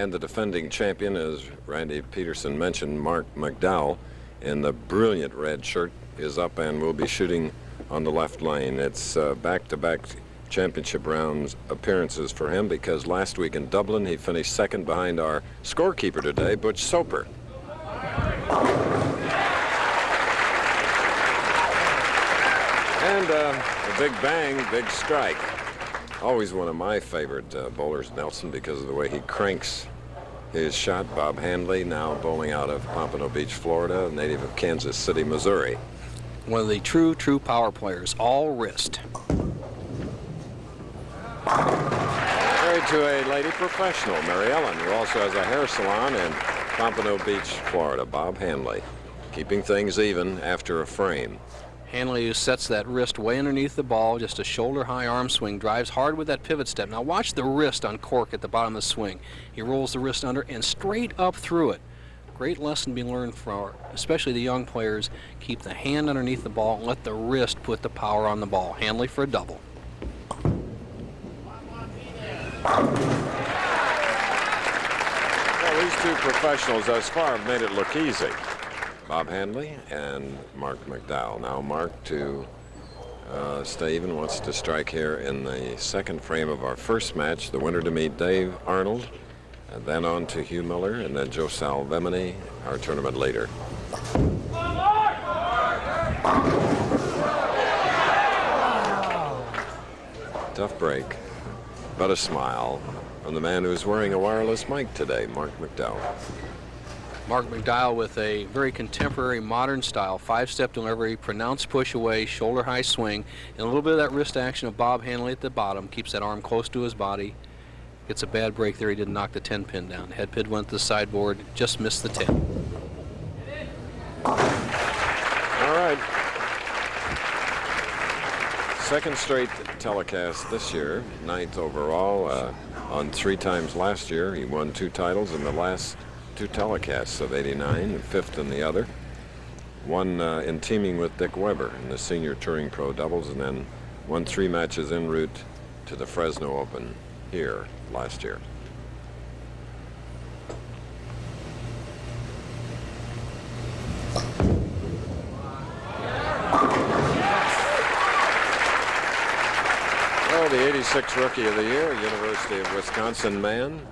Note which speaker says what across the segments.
Speaker 1: And the defending champion, as Randy Peterson mentioned, Marc Mcdowell, in the brilliant red shirt, is up and will be shooting on the left lane. It's back-to-back championship rounds appearances for him, because last week in Dublin he finished second behind our scorekeeper today, Butch Soper. And a big bang, big strike. Always one of my favorite bowlers, Nelson, because of the way he cranks his shot. Bob Handley, now bowling out of Pompano Beach, Florida, native of Kansas City, Missouri.
Speaker 2: One of the true power players, all wrist.
Speaker 1: Married to a lady professional, Mary Ellen, who also has a hair salon in Pompano Beach, Florida. Bob Handley, keeping things even after a frame.
Speaker 2: Handley, who sets that wrist way underneath the ball, just a shoulder-high arm swing, drives hard with that pivot step. Now watch the wrist on cork at the bottom of the swing. He rolls the wrist under and straight up through it. Great lesson being learned for especially the young players. Keep the hand underneath the ball and let the wrist put the power on the ball. Handley for a double.
Speaker 1: Well, these two professionals thus far have made it look easy. Bob Handley and Marc Mcdowell. Now Marc, to stay even, wants to strike here in the second frame of our first match. The winner to meet Dave Arnold, and then on to Hugh Miller, and then Joe Salvemini, our tournament leader. Tough break, but a smile from the man who's wearing a wireless mic today, Marc Mcdowell.
Speaker 2: Marc Mcdowell with a very contemporary, modern style, five-step delivery, pronounced push away, shoulder-high swing, and a little bit of that wrist action of Bob Handley at the bottom. Keeps that arm close to his body. Gets a bad break there. He didn't knock the 10-pin down. Head pin went to the sideboard, just missed the 10.
Speaker 1: All right. Second straight telecast this year, 9th overall. On 3 times last year, he won 2 titles in the last 2 telecasts of '89, and 5th in the other. One in teaming with Dick Weber in the senior touring pro doubles, and then won 3 matches en route to the Fresno Open here last year. Well, the '86 Rookie of the Year, University of Wisconsin man,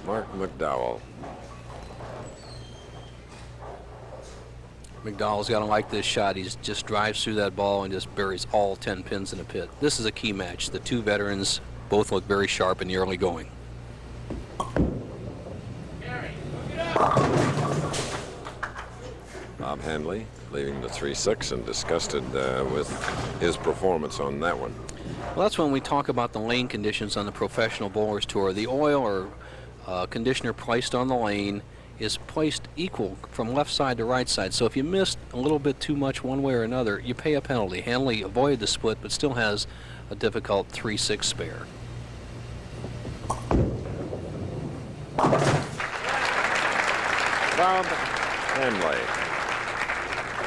Speaker 1: Marc Mcdowell.
Speaker 2: McDowell's got to like this shot. He just drives through that ball and just buries all 10 pins in a pit. This is a key match. The two veterans both look very sharp in the early going.
Speaker 1: Bob Handley leaving the 3-6 and disgusted with his performance on that one.
Speaker 2: Well, that's when we talk about the lane conditions on the Professional Bowlers Tour. The oil or conditioner placed on the lane is placed equal from left side to right side. So if you missed a little bit too much one way or another, you pay a penalty. Handley avoided the split, but still has a difficult 3-6 spare.
Speaker 1: Bob Handley,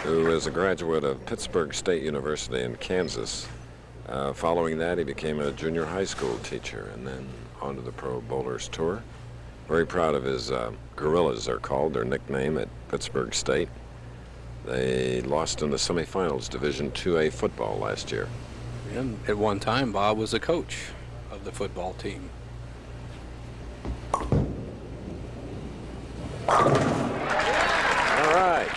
Speaker 1: who is a graduate of Pittsburgh State University in Kansas. Following that, he became a junior high school teacher and then on to the Pro Bowlers Tour. Very proud of his Gorillas, they're called, their nickname at Pittsburgh State. They lost in the semifinals, Division IIA football last year.
Speaker 2: And at one time, Bob was a coach of the football team.
Speaker 1: All right.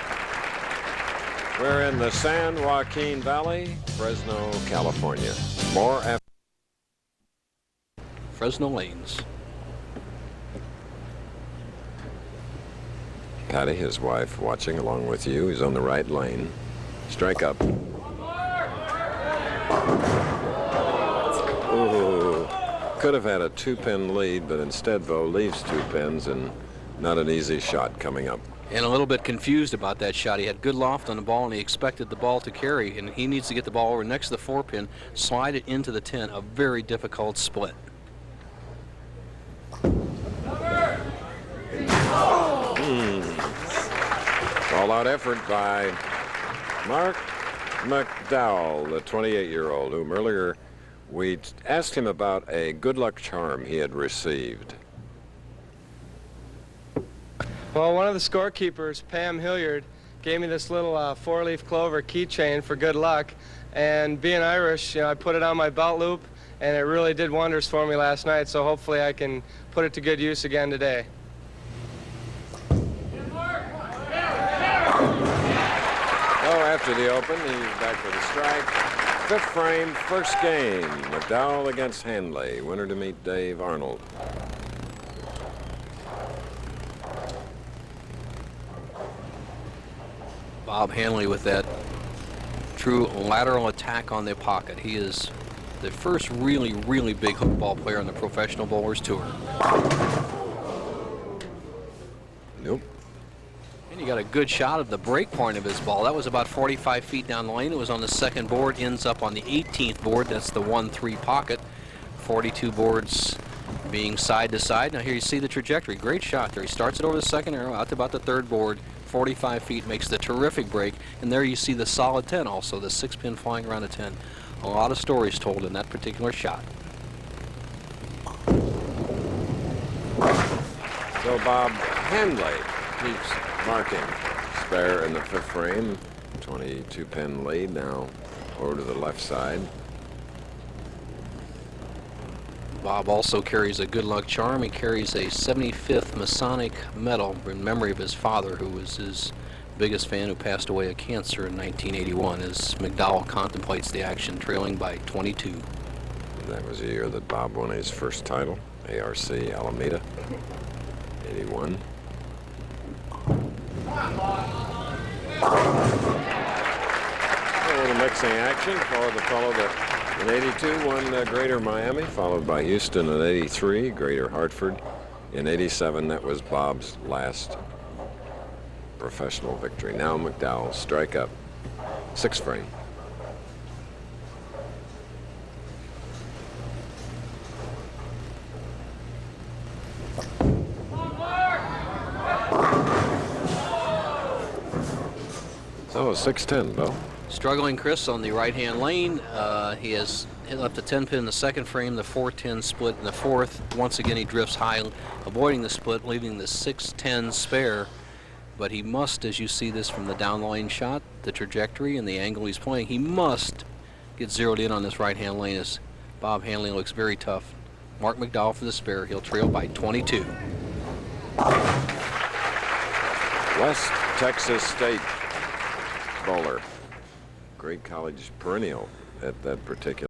Speaker 1: We're in the San Joaquin Valley, Fresno, California. More after
Speaker 2: Fresno lanes.
Speaker 1: Patty, his wife, watching along with you. He's on the right lane. Strike up. Ooh. Could have had a 2-pin lead, but instead Vo leaves 2 pins, and not an easy shot coming up.
Speaker 2: And a little bit confused about that shot. He had good loft on the ball, and he expected the ball to carry, and he needs to get the ball over next to the 4-pin, slide it into the 10, a very difficult split.
Speaker 1: All-out effort by Marc Mcdowell, the 28-year-old, whom earlier we asked him about a good luck charm he had received.
Speaker 3: Well, one of the scorekeepers, Pam Hilliard, gave me this little four-leaf clover keychain for good luck. And being Irish, you know, I put it on my belt loop, and it really did wonders for me last night. So hopefully I can put it to good use again today.
Speaker 1: Oh, after the open, he's back for the strike. Fifth frame, first game. Mcdowell against Handley. Winner to meet Dave Arnold.
Speaker 2: Bob Handley with that true lateral attack on the pocket. He is the first really big hook ball player on the Professional Bowlers Tour.
Speaker 1: Nope.
Speaker 2: And you got a good shot of the break point of his ball. That was about 45 feet down the lane. It was on the second board, ends up on the 18th board. That's the 1-3 pocket. 42 boards being side to side. Now here you see the trajectory. Great shot there. He starts it over the second arrow out to about the third board. 45 feet, makes the terrific break, and there you see the solid 10 also, the 6-pin flying around a 10. A lot of stories told in that particular shot.
Speaker 1: So Bob Handley keeps marking. Spare in the fifth frame, 22-pin lead now over to the left side.
Speaker 2: Bob also carries a good luck charm. He carries a 75th Masonic medal in memory of his father, who was his biggest fan, who passed away of cancer in 1981, as McDowell contemplates the action, trailing by 22.
Speaker 1: That was the year that Bob won his first title, ARC Alameda, 81. A little mixing action for the fellow that in 82 won Greater Miami, followed by Houston in 83, Greater Hartford. In 87, that was Bob's last professional victory. Now McDowell, strike up, sixth frame. So 6-10, Bill.
Speaker 2: Struggling Chris on the right-hand lane. He has left the 10-pin in the second frame, the 4-10 split in the fourth. Once again, he drifts high, avoiding the split, leaving the 6-10 spare. But he must, as you see this from the down the lane shot, the trajectory and the angle he's playing, he must get zeroed in on this right-hand lane as Bob Handley looks very tough. Marc McDowell for the spare. He'll trail by 22.
Speaker 1: West Texas State bowler. Great college perennial at that particular